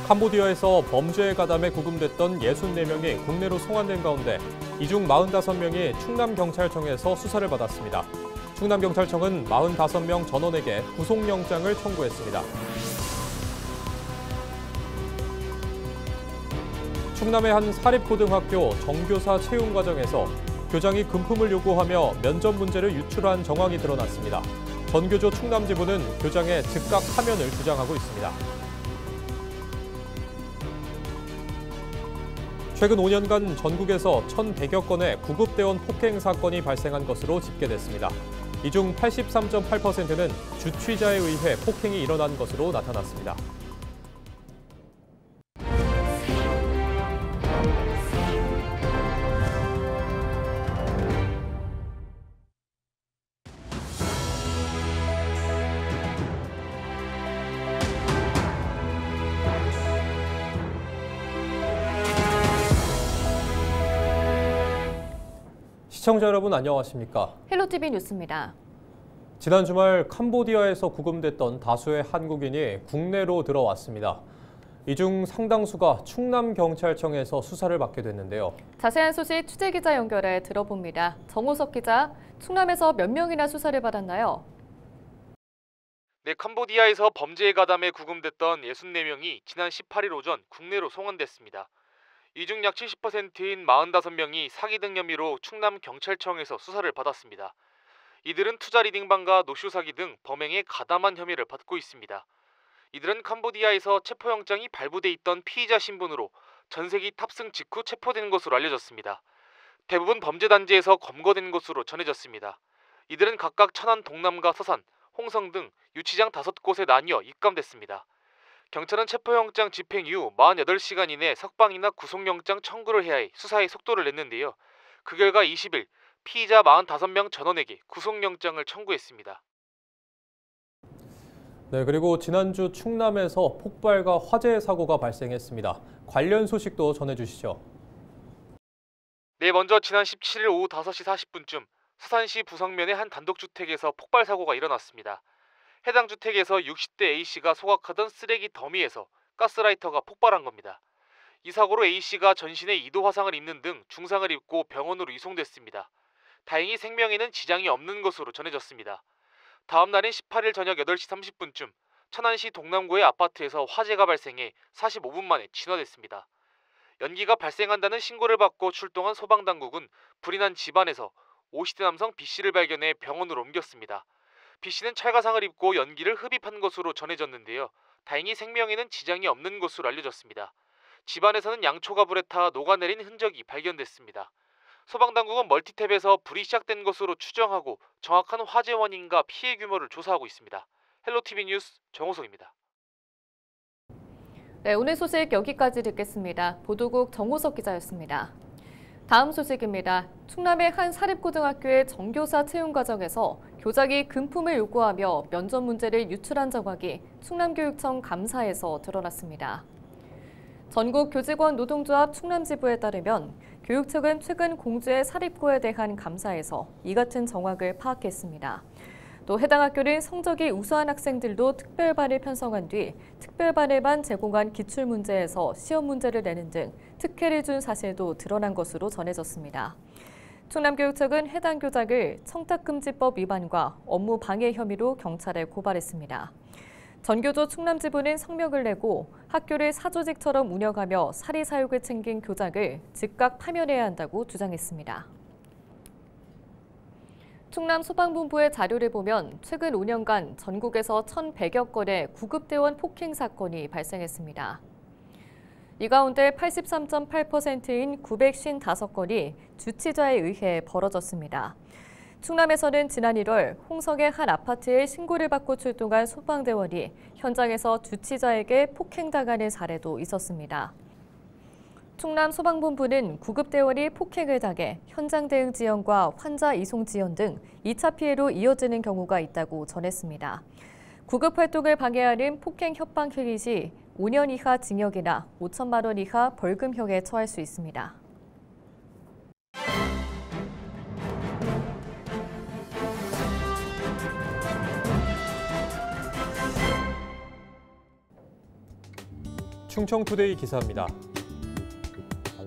캄보디아에서 범죄에 가담해 구금됐던 64명이 국내로 송환된 가운데 이 중 45명이 충남경찰청에서 수사를 받았습니다. 충남경찰청은 45명 전원에게 구속영장을 청구했습니다. 충남의 한 사립고등학교 정교사 채용 과정에서 교장이 금품을 요구하며 면접 문제를 유출한 정황이 드러났습니다. 전교조 충남지부는 교장의 즉각 파면을 주장하고 있습니다. 최근 5년간 전국에서 1,100여 건의 구급대원 폭행 사건이 발생한 것으로 집계됐습니다. 이 중 83.8%는 주취자에 의해 폭행이 일어난 것으로 나타났습니다. 시청자 여러분 안녕하십니까? 헬로티비 뉴스입니다. 지난 주말 캄보디아에서 구금됐던 다수의 한국인이 국내로 들어왔습니다. 이 중 상당수가 충남경찰청에서 수사를 받게 됐는데요. 자세한 소식 취재기자 연결해 들어봅니다. 정호석 기자, 충남에서 몇 명이나 수사를 받았나요? 네, 캄보디아에서 범죄에 가담해 구금됐던 64명이 지난 18일 오전 국내로 송환됐습니다. 이 중 약 70%인 45명이 사기 등 혐의로 충남경찰청에서 수사를 받았습니다. 이들은 투자 리딩방과 노쇼 사기 등 범행에 가담한 혐의를 받고 있습니다. 이들은 캄보디아에서 체포영장이 발부돼 있던 피의자 신분으로 전세기 탑승 직후 체포된 것으로 알려졌습니다. 대부분 범죄 단지에서 검거된 것으로 전해졌습니다. 이들은 각각 천안 동남과 서산, 홍성 등 유치장 5곳에 나뉘어 입감됐습니다. 경찰은 체포영장 집행 이후 48시간 이내 석방이나 구속영장 청구를 해야 해 수사에 속도를 냈는데요. 그 결과 20일 피의자 45명 전원에게 구속영장을 청구했습니다. 네, 그리고 지난주 충남에서 폭발과 화재 사고가 발생했습니다. 관련 소식도 전해주시죠. 네, 먼저 지난 17일 오후 5시 40분쯤 서산시 부성면의 한 단독주택에서 폭발 사고가 일어났습니다. 해당 주택에서 60대 A씨가 소각하던 쓰레기 더미에서 가스라이터가 폭발한 겁니다. 이 사고로 A씨가 전신에 2도 화상을 입는 등 중상을 입고 병원으로 이송됐습니다. 다행히 생명에는 지장이 없는 것으로 전해졌습니다. 다음 날인 18일 저녁 8시 30분쯤 천안시 동남구의 아파트에서 화재가 발생해 45분 만에 진화됐습니다. 연기가 발생한다는 신고를 받고 출동한 소방당국은 불이 난 집안에서 50대 남성 B씨를 발견해 병원으로 옮겼습니다. B씨는 찰가상을 입고 연기를 흡입한 것으로 전해졌는데요. 다행히 생명에는 지장이 없는 것으로 알려졌습니다. 집안에서는 양초가 불에 타 녹아내린 흔적이 발견됐습니다. 소방당국은 멀티탭에서 불이 시작된 것으로 추정하고 정확한 화재 원인과 피해 규모를 조사하고 있습니다. 헬로티비 뉴스 정호석입니다. 네, 오늘 소식 여기까지 듣겠습니다. 보도국 정호석 기자였습니다. 다음 소식입니다. 충남의 한 사립고등학교의 정교사 채용 과정에서 교장이 금품을 요구하며 면접 문제를 유출한 정황이 충남교육청 감사에서 드러났습니다. 전국 교직원 노동조합 충남지부에 따르면 교육청은 최근 공주의 사립고에 대한 감사에서 이 같은 정황을 파악했습니다. 또 해당 학교는 성적이 우수한 학생들도 특별반을 편성한 뒤 특별반에만 제공한 기출문제에서 시험 문제를 내는 등 특혜를 준 사실도 드러난 것으로 전해졌습니다. 충남교육청은 해당 교장을 청탁금지법 위반과 업무 방해 혐의로 경찰에 고발했습니다. 전교조 충남지부는 성명을 내고 학교를 사조직처럼 운영하며 사리사욕을 챙긴 교장을 즉각 파면해야 한다고 주장했습니다. 충남소방본부의 자료를 보면 최근 5년간 전국에서 1,100여 건의 구급대원 폭행 사건이 발생했습니다. 이 가운데 83.8%인 955건이 주치자에 의해 벌어졌습니다. 충남에서는 지난 1월 홍성의 한 아파트에 신고를 받고 출동한 소방대원이 현장에서 주치자에게 폭행당하는 사례도 있었습니다. 충남소방본부는 구급대원이 폭행을 당해 현장 대응 지연과 환자 이송 지연 등 2차 피해로 이어지는 경우가 있다고 전했습니다. 구급 활동을 방해하는 폭행 협박 행위 시 5년 이하 징역이나 5천만 원 이하 벌금형에 처할 수 있습니다. 충청투데이 기사입니다.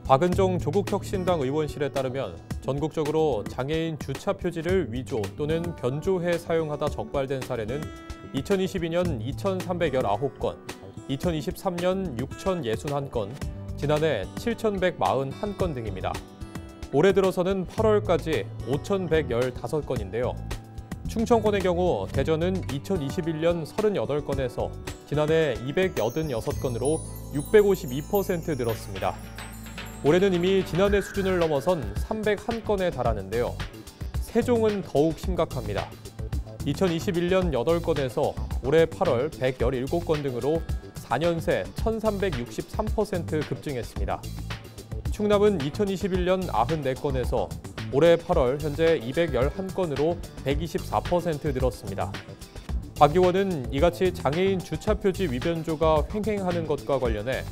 박은종 조국혁신당 의원실에 따르면 전국적으로 장애인 주차 표지를 위조 또는 변조해 사용하다 적발된 사례는 2022년 2,319건, 2023년 6,061건, 지난해 7,141건 등입니다. 올해 들어서는 8월까지 5,115건인데요. 충청권의 경우 대전은 2021년 38건에서 지난해 286건으로 652% 늘었습니다. 올해는 이미 지난해 수준을 넘어선 301건에 달하는데요. 세종은 더욱 심각합니다. 2021년 8건에서 올해 8월 117건 등으로 4년 새 1,363% 급증했습니다. 충남은 2021년 94건에서 올해 8월 현재 211건으로 124% 늘었습니다. 박 의원은 이같이 장애인 주차 표지 위변조가 횡행하는 것과 관련해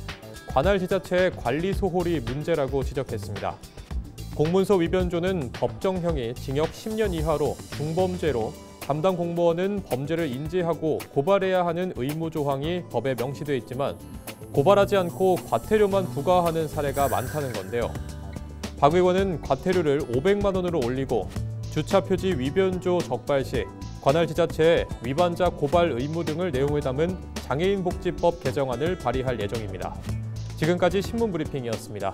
관할 지자체의 관리 소홀이 문제라고 지적했습니다. 공문서 위변조는 법정형이 징역 10년 이하로 중범죄로 담당 공무원은 범죄를 인지하고 고발해야 하는 의무 조항이 법에 명시돼 있지만 고발하지 않고 과태료만 부과하는 사례가 많다는 건데요. 박 의원은 과태료를 500만 원으로 올리고 주차 표지 위변조 적발 시 관할 지자체에 위반자 고발 의무 등을 내용을 담은 장애인복지법 개정안을 발의할 예정입니다. 지금까지 신문브리핑이었습니다.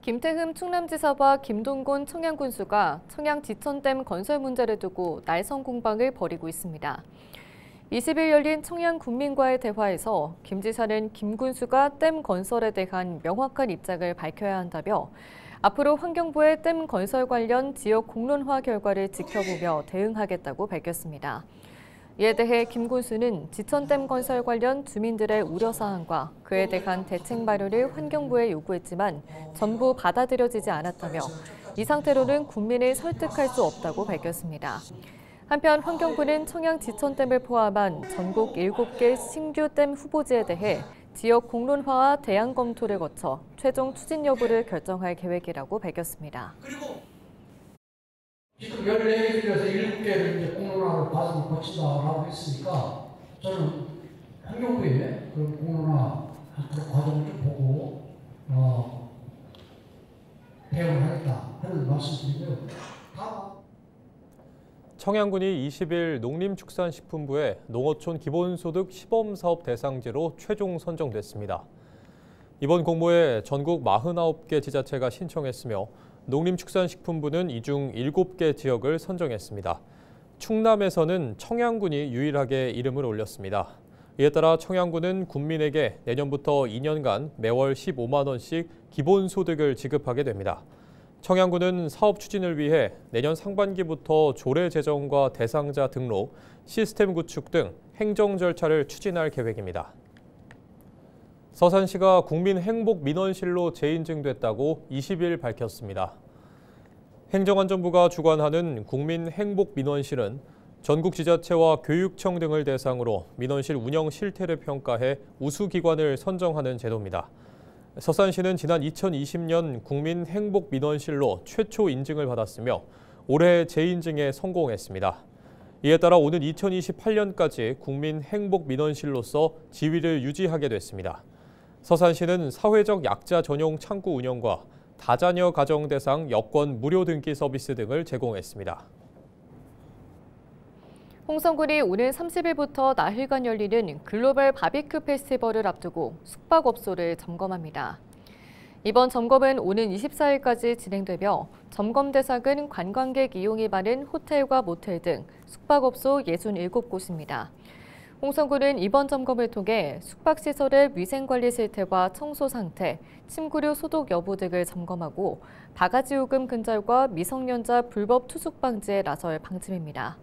김태흠 충남지사와 김동곤 청양군수가 청양 지천댐 건설 문제를 두고 날선 공방을 벌이고 있습니다. 20일 열린 청양 군민과의 대화에서 김 지사는 김 군수가 댐 건설에 대한 명확한 입장을 밝혀야 한다며 앞으로 환경부의 댐 건설 관련 지역 공론화 결과를 지켜보며 대응하겠다고 밝혔습니다. 이에 대해 김 군수는 지천댐 건설 관련 주민들의 우려사항과 그에 대한 대책 마련을 환경부에 요구했지만 전부 받아들여지지 않았다며 이 상태로는 국민을 설득할 수 없다고 밝혔습니다. 한편 환경부는 청양 지천댐을 포함한 전국 7개 신규 댐 후보지에 대해 지역 공론화와 대안 검토를 거쳐 최종 추진 여부를 결정할 계획이라고 밝혔습니다. 지금 14개 중에서 7개를 이제 공론화를 과정을 거친다라고 했으니까 저는 환경부의 그런 공론화 과정을 좀 보고 대응을 하겠다 하는 말씀드리고요. 청양군이 20일 농림축산식품부에 농어촌 기본소득 시범사업 대상지로 최종 선정됐습니다. 이번 공모에 전국 49개 지자체가 신청했으며 농림축산식품부는 이 중 7개 지역을 선정했습니다. 충남에서는 청양군이 유일하게 이름을 올렸습니다. 이에 따라 청양군은 군민에게 내년부터 2년간 매월 15만 원씩 기본소득을 지급하게 됩니다. 청양군은 사업 추진을 위해 내년 상반기부터 조례 제정과 대상자 등록, 시스템 구축 등 행정 절차를 추진할 계획입니다. 서산시가 국민행복민원실로 재인증됐다고 20일 밝혔습니다. 행정안전부가 주관하는 국민행복민원실은 전국 지자체와 교육청 등을 대상으로 민원실 운영 실태를 평가해 우수기관을 선정하는 제도입니다. 서산시는 지난 2020년 국민행복민원실로 최초 인증을 받았으며 올해 재인증에 성공했습니다. 이에 따라 오는 2028년까지 국민행복민원실로서 지위를 유지하게 됐습니다. 서산시는 사회적 약자 전용 창구 운영과 다자녀 가정 대상 여권 무료 등기 서비스 등을 제공했습니다. 홍성군이 오늘 30일부터 나흘간 열리는 글로벌 바비큐 페스티벌을 앞두고 숙박업소를 점검합니다. 이번 점검은 오는 24일까지 진행되며 점검 대상은 관광객 이용이 많은 호텔과 모텔 등 숙박업소 67곳입니다. 홍성군은 이번 점검을 통해 숙박시설의 위생관리 실태와 청소 상태, 침구류 소독 여부 등을 점검하고 바가지 요금 근절과 미성년자 불법 투숙 방지에 나설 방침입니다.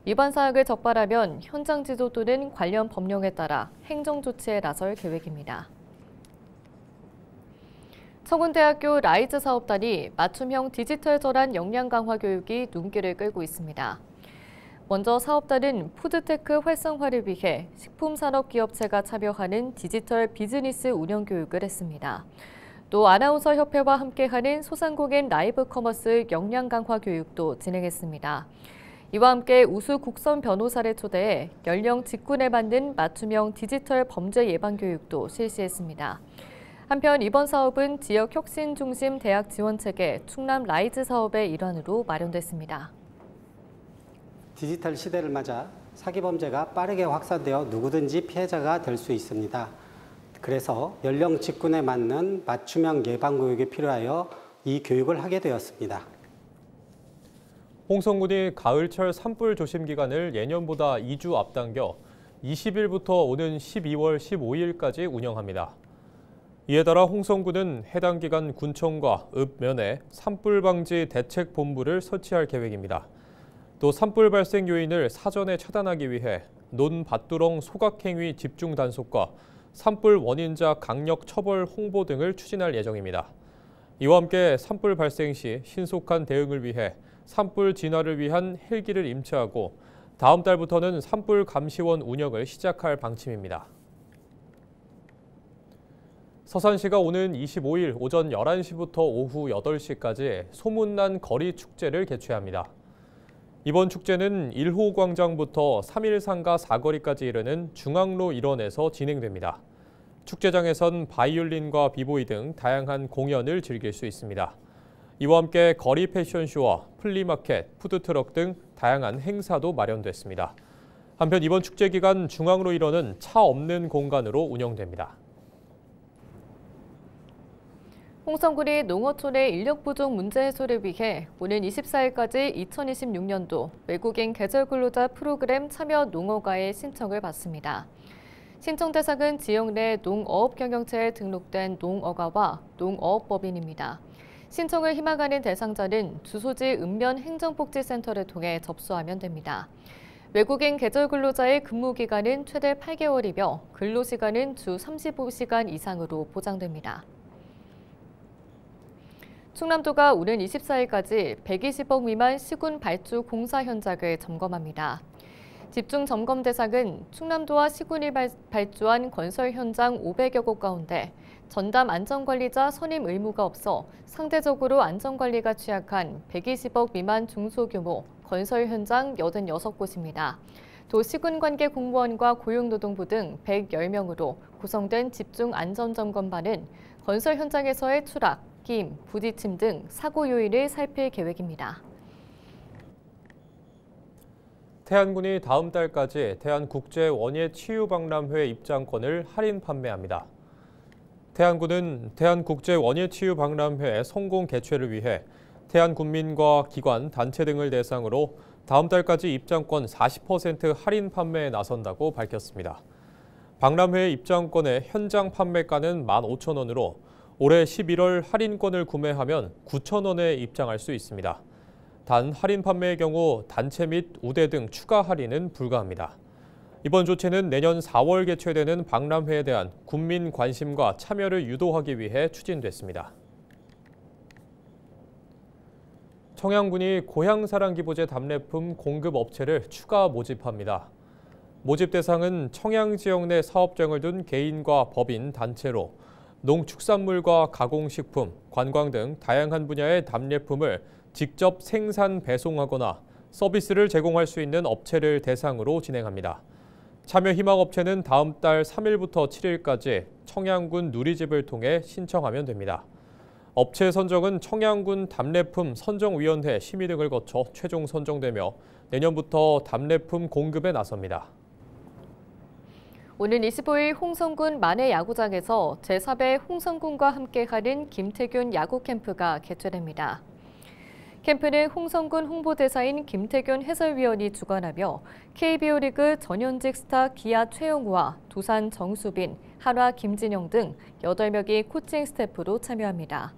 위반 사항을 적발하면 현장 지도 또는 관련 법령에 따라 행정 조치에 나설 계획입니다. 청운대학교 라이즈 사업단이 맞춤형 디지털 전환 역량 강화 교육이 눈길을 끌고 있습니다. 먼저 사업단은 푸드테크 활성화를 위해 식품산업기업체가 참여하는 디지털 비즈니스 운영 교육을 했습니다. 또 아나운서협회와 함께하는 소상공인 라이브 커머스 역량 강화 교육도 진행했습니다. 이와 함께 우수 국선 변호사를 초대해 연령 직군에 맞는 맞춤형 디지털 범죄 예방 교육도 실시했습니다. 한편 이번 사업은 지역 혁신 중심 대학 지원체계 충남 라이즈 사업의 일환으로 마련됐습니다. 디지털 시대를 맞아 사기 범죄가 빠르게 확산되어 누구든지 피해자가 될 수 있습니다. 그래서 연령 직군에 맞는 맞춤형 예방 교육이 필요하여 이 교육을 하게 되었습니다. 홍성군이 가을철 산불 조심 기간을 예년보다 2주 앞당겨 20일부터 오는 12월 15일까지 운영합니다. 이에 따라 홍성군은 해당 기간 군청과 읍면에 산불 방지 대책 본부를 설치할 계획입니다. 또 산불 발생 요인을 사전에 차단하기 위해 논밭두렁 소각행위 집중 단속과 산불 원인자 강력 처벌 홍보 등을 추진할 예정입니다. 이와 함께 산불 발생 시 신속한 대응을 위해 산불 진화를 위한 헬기를 임차하고 다음 달부터는 산불 감시원 운영을 시작할 방침입니다. 서산시가 오는 25일 오전 11시부터 오후 8시까지 소문난 거리 축제를 개최합니다. 이번 축제는 1호 광장부터 3일 상가 사거리까지 이르는 중앙로 일원에서 진행됩니다. 축제장에선 바이올린과 비보이 등 다양한 공연을 즐길 수 있습니다. 이와 함께 거리 패션쇼와 플리마켓, 푸드트럭 등 다양한 행사도 마련됐습니다. 한편 이번 축제 기간 중앙로 일원은 차 없는 공간으로 운영됩니다. 홍성군이 농어촌의 인력 부족 문제 해소를 위해 오는 24일까지 2026년도 외국인 계절 근로자 프로그램 참여 농어가에 신청을 받습니다. 신청 대상은 지역 내 농어업 경영체에 등록된 농어가와 농어업법인입니다. 신청을 희망하는 대상자는 주소지 읍면 행정복지센터를 통해 접수하면 됩니다. 외국인 계절 근로자의 근무 기간은 최대 8개월이며 근로시간은 주 35시간 이상으로 보장됩니다. 충남도가 오는 24일까지 120억 미만 시군 발주 공사 현장을 점검합니다. 집중 점검 대상은 충남도와 시군이 발주한 건설 현장 500여 곳 가운데 전담 안전관리자 선임 의무가 없어 상대적으로 안전관리가 취약한 120억 미만 중소규모 건설 현장 86곳입니다. 도 시군관계 공무원과 고용노동부 등 110명으로 구성된 집중 안전점검반은 건설 현장에서의 추락, 끼임, 부딪힘 등 사고 요인을 살필 계획입니다. 태안군이 다음 달까지 태안국제원예치유박람회 입장권을 할인 판매합니다. 태안군은 태안국제원예치유박람회 성공 개최를 위해 태안군민과 기관, 단체 등을 대상으로 다음 달까지 입장권 40% 할인 판매에 나선다고 밝혔습니다. 박람회 입장권의 현장 판매가는 15,000원으로 올해 11월 할인권을 구매하면 9,000원에 입장할 수 있습니다. 단 할인 판매의 경우 단체 및 우대 등 추가 할인은 불가합니다. 이번 조치는 내년 4월 개최되는 박람회에 대한 국민 관심과 참여를 유도하기 위해 추진됐습니다. 청양군이 고향사랑기부제 답례품 공급 업체를 추가 모집합니다. 모집 대상은 청양 지역 내 사업장을 둔 개인과 법인, 단체로 농축산물과 가공식품, 관광 등 다양한 분야의 답례품을 직접 생산, 배송하거나 서비스를 제공할 수 있는 업체를 대상으로 진행합니다. 참여 희망 업체는 다음 달 3일부터 7일까지 청양군 누리집을 통해 신청하면 됩니다. 업체 선정은 청양군 답례품 선정위원회 심의 등을 거쳐 최종 선정되며 내년부터 답례품 공급에 나섭니다. 오는 25일 홍성군 만해 야구장에서 제4회 홍성군과 함께하는 김태균 야구 캠프가 개최됩니다. 캠프는 홍성군 홍보대사인 김태균 해설위원이 주관하며 KBO 리그 전현직 스타 기아 최용우와 두산 정수빈, 한화 김진영 등 8명이 코칭 스태프로 참여합니다.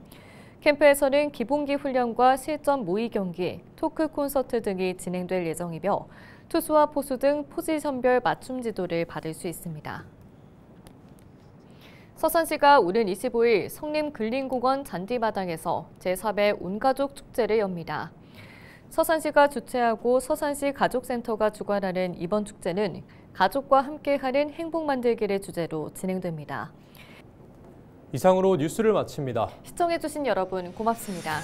캠프에서는 기본기 훈련과 실전 모의 경기, 토크 콘서트 등이 진행될 예정이며 투수와 포수 등 포지션별 맞춤 지도를 받을 수 있습니다. 서산시가 오는 25일 성림 근린공원 잔디마당에서 제4회 온가족 축제를 엽니다. 서산시가 주최하고 서산시 가족센터가 주관하는 이번 축제는 가족과 함께하는 행복 만들기를 주제로 진행됩니다. 이상으로 뉴스를 마칩니다. 시청해주신 여러분 고맙습니다.